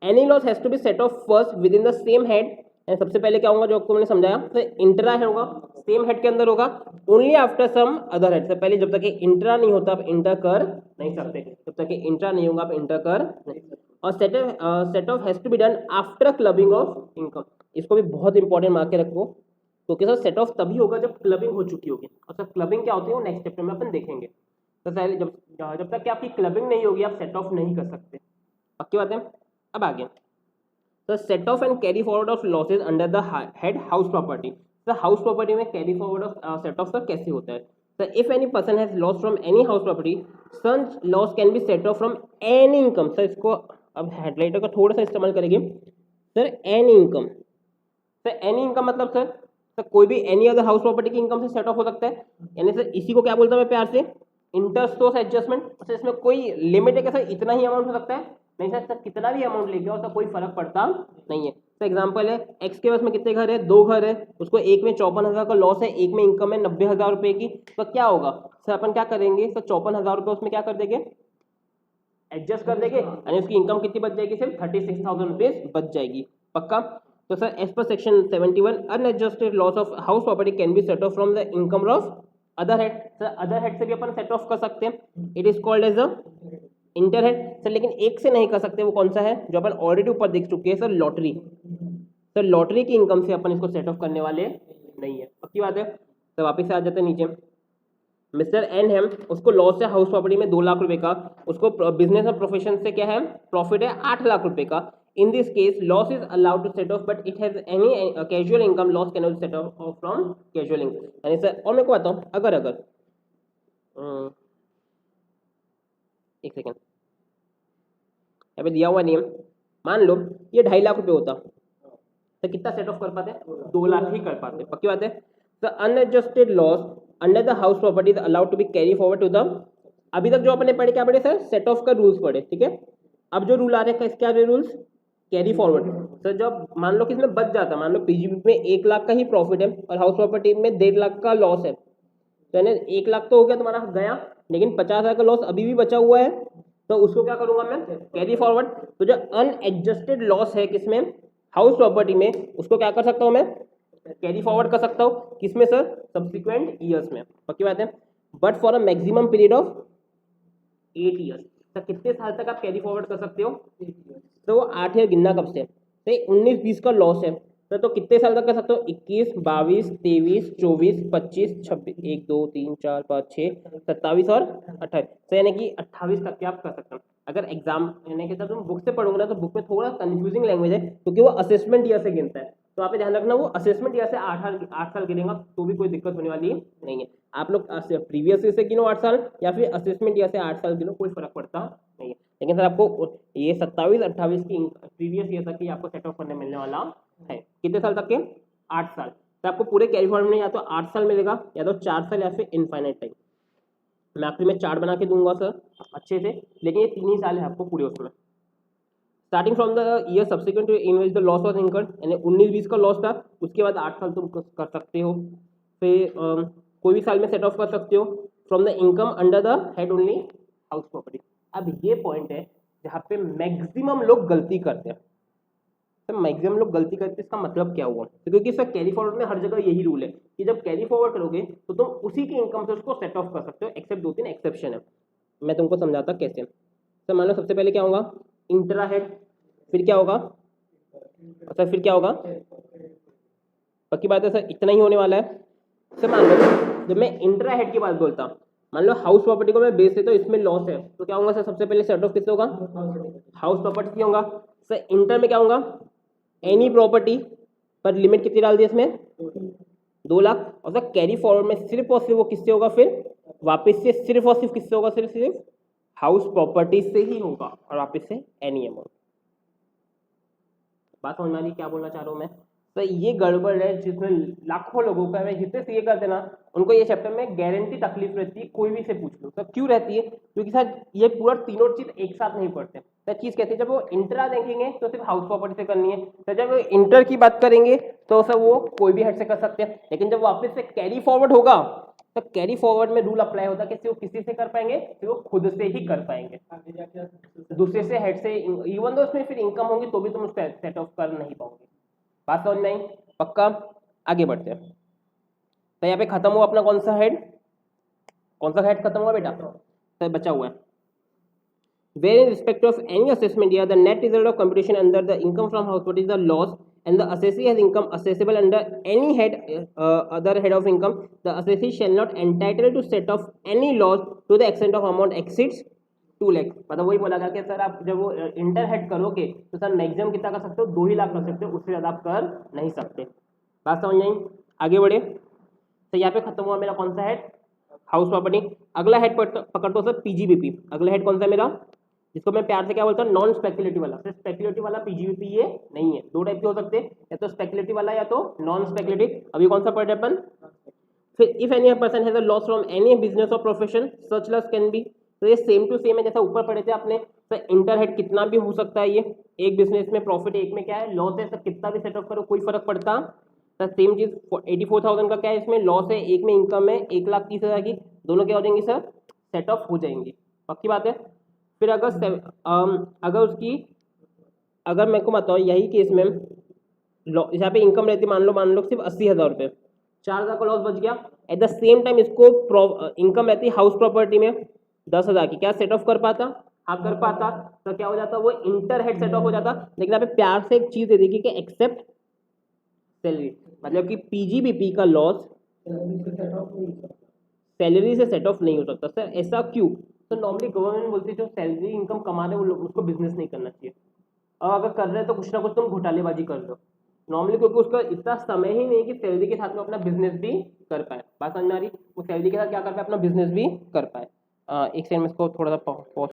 any loss has to be set off first within the same head. सबसे पहले क्या होगा जो आपको मैंने समझाया, तो इंट्रा हेड होगा, सेम हेड के अंदर होगा। Only after some other head, से पहले जब तक इंट्रा नहीं होता आप इंटर कर नहीं सकते, जब तक इंट्रा नहीं होगा आप इंटर कर नहीं। और set off has to be done after clubbing of income. इसको भी बहुत इंपॉर्टेंट मार्क के रखो, क्योंकि सर सेट ऑफ तभी होगा जब क्लबिंग हो चुकी होगी। और सर क्लबिंग क्या होती है वो नेक्स्ट चैप्टर में अपन देखेंगे। तो पहले जब तक कि आपकी क्लबिंग नहीं होगी आप सेट ऑफ नहीं कर सकते। पक्की बात है? अब आगे तो set of and carry forward of losses under the head house property. तो हाउस प्रॉपर्टी में carry forward of set of sir कैसे होता है? तो if any person has loss from any house property, such loss can be set off from any income. Sir इसको अब हेडलाइटर का थोड़ा सा इस्तेमाल करेंगे sir, any income. Sir any income मतलब सर कोई भी एनी अदर हाउस प्रॉपर्टी की इनकम से सेट ऑफ हो सकता है। यानी सर इसी को क्या बोलता है मैं प्यार से इंटर सोर्स एडजस्टमेंट। सर इसमें कोई लिमिट है क्या सर इतना ही अमाउंट हो सकता है? नहीं सर कितना भी अमाउंट लेके आओ उसका कोई फर्क पड़ता नहीं है। तो एग्जांपल है एक्स के पास में कितने घर है, 2 घर है, उसको एक में 54,000 का लॉस है, एक में इनकम है 90,000 रुपए की। तो क्या होगा सर अपन क्या करेंगे सर 54,000 रुपये उसमें क्या कर देंगे एडजस्ट कर देंगे, यानी उसकी इनकम कितनी बच जाएगी सिर्फ 36,000 रुपीज बच जाएगी। पक्का? तो sir as per section 71 unadjusted loss of house property can be set off from the income of other head. Sir other head से भी अपन सेट ऑफ कर सकते हैं। It is called as a interhead sir, लेकिन एक से नहीं कर सकते, वो कौन सा है जो अपन ऑलरेडी ऊपर देख चुके हैं सर, लॉटरी। सर लॉटरी की इनकम से अपन इसको सेट ऑफ करने वाले नहीं है, पक्की बात है। तो वापस से आ जाते हैं नीचे। मिस्टर एन है, उसको लॉस है हाउस प्रॉपर्टी में 2 लाख रुपए का, उसको बिजनेस और प्रोफेशन से क्या है, प्रॉफिट है 8 लाख रुपए का। In this case loss is allowed to set off but it has any casual income, loss can not set off from casual income. यानी सर, और मैं को बताऊं, अगर एक सेकेंड, यहाँ पे दिया हुआ नियम, मान लो ये 2.5 लाख रुपए होता तो कितना सेट ऑफ कर पाते, 2 लाख ही कर पाते, पक्की बात है। The unadjusted loss under the house property is allowed to be carry forward to the, अभी तक जो अपने पढ़े क्या पढ़े सर, सेट ऑफ का रूल्स पढ़े, ठीक है। अब जो रूल आ रहे हैं क्या रूल्स, कैरी फॉरवर्ड। सर जब मान लो किसमें बच जाता, मान लो पीजीबी में 1 लाख का ही प्रॉफिट है और हाउस प्रॉपर्टी में 1.5 लाख का लॉस है, तो यानी 1 लाख तो हो गया तुम्हारा गया, लेकिन 50,000 का लॉस अभी भी बचा हुआ है, तो उसको क्या करूंगा मैं, कैरी फॉरवर्ड। तो जो अनएडजस्टेड लॉस है किसमें, हाउस प्रॉपर्टी में, उसको क्या कर सकता हूं मैं, कैरी फॉरवर्ड कर सकता हूं, किसमें सर, सब्सिक्वेंट ईयर्स में, पक्की बात है। But for a maximum period of 8 years. तो कितने साल तक आप कैरी फॉरवर्ड कर सकते हो, तो 8 ईयर गिनना कब से, तो 19-20 का लॉस है तो कितने साल तक कर सकते हो, 21, 22, 23, 24, 25, 26, 1 2 3 4 5 6 27 और 28, तो यानी कि 28 तक के आप कर सकते हो। अगर एग्जाम यानी कि जब तुम बुक से पढ़ोगे ना तो बुक में थोड़ा कंफ्यूजिंग लैंग्वेज है, क्योंकि वो असेसमेंट ईयर से गिनता है, तो आप ध्यान रखना वो असेसमेंट ईयर से 8 साल गिनेगा तो भी कोई दिक्कत होने वाली नहीं है। आप लोग प्रीवियस ईयर से गिनो 8 साल या फिर असेसमेंट ईयर से 8 साल गिनो, कोई फर्क पड़ता नहीं है। लेकिन सर आपको ये 27-28 की प्रीवियस ईयर तक ही आपको सेट ऑफ करने मिलने वाला है, कितने साल तक के, 8 साल। तो आपको पूरे कैरी फॉरवर्ड में या तो 8 साल मिलेगा या तो 4 साल या फिर इनफाइनाइट टाइम। मैं आखिरी में चार्ट बना के दूंगा सर अच्छे से, लेकिन ये 3 ही साल है आपको पूरे उसमें। Starting from the year subsequent to in which the loss was incurred, यानी 19-20 का लॉस था, उसके बाद 8 साल तुम कर सकते हो, फिर कोई भी साल में सेट ऑफ कर सकते हो from the income under the head only house property. अब ये पॉइंट है जहाँ पे मैक्सिमम लोग गलती करते हैं। तो मैक्सिमम लोग गलती करते हैं, इसका मतलब क्या हुआ, तो क्योंकि सर कैरी फॉरवर्ड में हर जगह यही रूल है कि जब कैरी फॉरवर्ड करोगे तो तुम उसी की इनकम से उसको सेट ऑफ कर सकते हो, एक्सेप्ट 2-3 एक्सेप्शन है, मैं तुमको समझाता कैसे। सर मान लो सबसे पहले क्या होगा, इंट्रा हेड, फिर क्या होगा सर, फिर क्या होगा, पक्की बात है सर, इतना ही होने वाला है। सर मान लो जब मैं इंट्रा हेड की बात बोलता, मान लो हाउस प्रॉपर्टी को मैं बेच देता हूँ, इसमें लॉस है, तो क्या होगा सर, सबसे पहले सेट ऑफ किससे होगा, हाउस प्रॉपर्टी होगा। सर इंटर में क्या होगा, एनी प्रॉपर्टी, पर लिमिट कितनी डाल दी इसमें, 2 लाख। और सर कैरी फॉरवर्ड में सिर्फ और सिर्फ वो किससे होगा, फिर वापस से सिर्फ और सिर्फ किससे होगा, सिर्फ हाउस प्रॉपर्टी से ही होगा, और वापस से एनी अमाउंट। बात समझ में आ रही क्या बोलना चाह रहा हूँ मैं। तो ये गड़बड़ है जिसमें लाखों लोगों का, मैं जितने सीए करते ना उनको ये चैप्टर में गारंटी तकलीफ रहती है, कोई भी से पूछ लो। तो क्यों रहती है, क्योंकि सर ये पूरा तीनों चीज एक साथ नहीं पढ़ते। तो चीज कहते हैं जब वो इंट्रा देखेंगे तो सिर्फ हाउस प्रॉपर्टी से करनी है, तो जब इंटर की बात करेंगे तो सर वो कोई भी हेड से कर सकते हैं, लेकिन जब वापस से कैरी फॉरवर्ड होगा तो कैरी फॉरवर्ड में रूल अप्लाई होता है कि सिर्फ किसी से कर पाएंगे, सिर्फ वो खुद से ही कर पाएंगे, दूसरे से हेड से, इवन दो उसमें फिर इनकम होगी तो भी तुम उसको सेट ऑफ कर नहीं पाओगे। बात समझ में आई, पक्का। आगे बढ़ते हैं। तो यहाँ पे खत्म हुआ अपना कौन सा हेड, कौन सा हेड खत्म हुआ बेटा, तो बचा हुआ है where in respect of any assessment year the net result of computation under the income from house property is the loss and the assessee has income assessable under any head other head of income, the assessee shall not entitled to set off any loss to the extent of amount exceeds 2 lakh. मतलब वही बोला गया कि सर आप जब वो इंटर हेड करोगे तो सर मैक्सिमम कितना कर सकते हो, 2 ही लाख कर सकते हो, उससे ज़्यादा आप कर नहीं सकते। बात समझ आई, आगे बढ़े। तो यहाँ पे खत्म हुआ मेरा कौन सा हेड, हाउस प्रॉपर्टी। अगला हेड पकड़ता हूँ सर पीजीबीपी। अगला हेड कौन सा मेरा, जिसको मैं प्यार से क्या बोलता हूँ, नॉन स्पेकुलेटिव वाला। सिर्फ स्पेकुलेटिव वाला पीजीबीपी ये नहीं है, 2 टाइप के हो सकते हैं, या तो स्पेकुलेटिव वाला या तो नॉन स्पेकुलेटिव। अभी कौन सा पढ़ रहे अपन, फिर if any person has a loss from any business और profession such loss can be, तो ये सेम टू सेम है जैसा ऊपर पढ़े थे आपने। तो इंटर हेड कितना भी हो सकता है, ये एक बिजनेस में प्रॉफिट, एक में क्या है लॉस है, तो कितना भी सेट ऑफ करो कोई फर्क पड़ता। तो सेम चीज 84,000 का क्या है, इसमें लॉस है, एक में इनकम है 1,30,000 की, दोनों क्या हो जाएंगी सर, सेट ऑफ हो जाएंगी, पक्की बात है। फिर अगर उसकी, अगर मैं को बताऊँ यही केस में यहाँ पे इनकम रहती, मान लो सिर्फ 80,000 रुपये, 4,000 का लॉस बच गया। एट द सेम टाइम इसको इनकम रहती हाउस प्रॉपर्टी में 10,000 की, क्या सेट ऑफ कर पाता, हाँ कर पाता तो क्या हो जाता, वो इंटर हेड सेट ऑफ हो जाता। लेकिन यहाँ पे प्यार से एक चीज दे देगी कि एक्सेप्ट सैलरी, मतलब कि पीजीबीपी का लॉस सैलरी से सेट ऑफ नहीं हो सकता। सैलरी से सेट ऑफ नहीं हो सकता। सर ऐसा क्यों? तो नॉर्मली गवर्नमेंट बोलती है जो सैलरी इनकम कमा रहे हैं वो उसको बिजनेस नहीं करना चाहिए, और अगर कर रहे हैं तो कुछ ना कुछ तुम घोटालेबाजी कर लो नॉर्मली, क्योंकि उसका इतना समय ही नहीं कि सैलरी के साथ में अपना बिजनेस भी कर पाए। बात समझ में आ रही? वो सैलरी के साथ क्या कर पाए, अपना बिजनेस भी कर पाए। एक सेकंड में इसको थोड़ा सा पॉज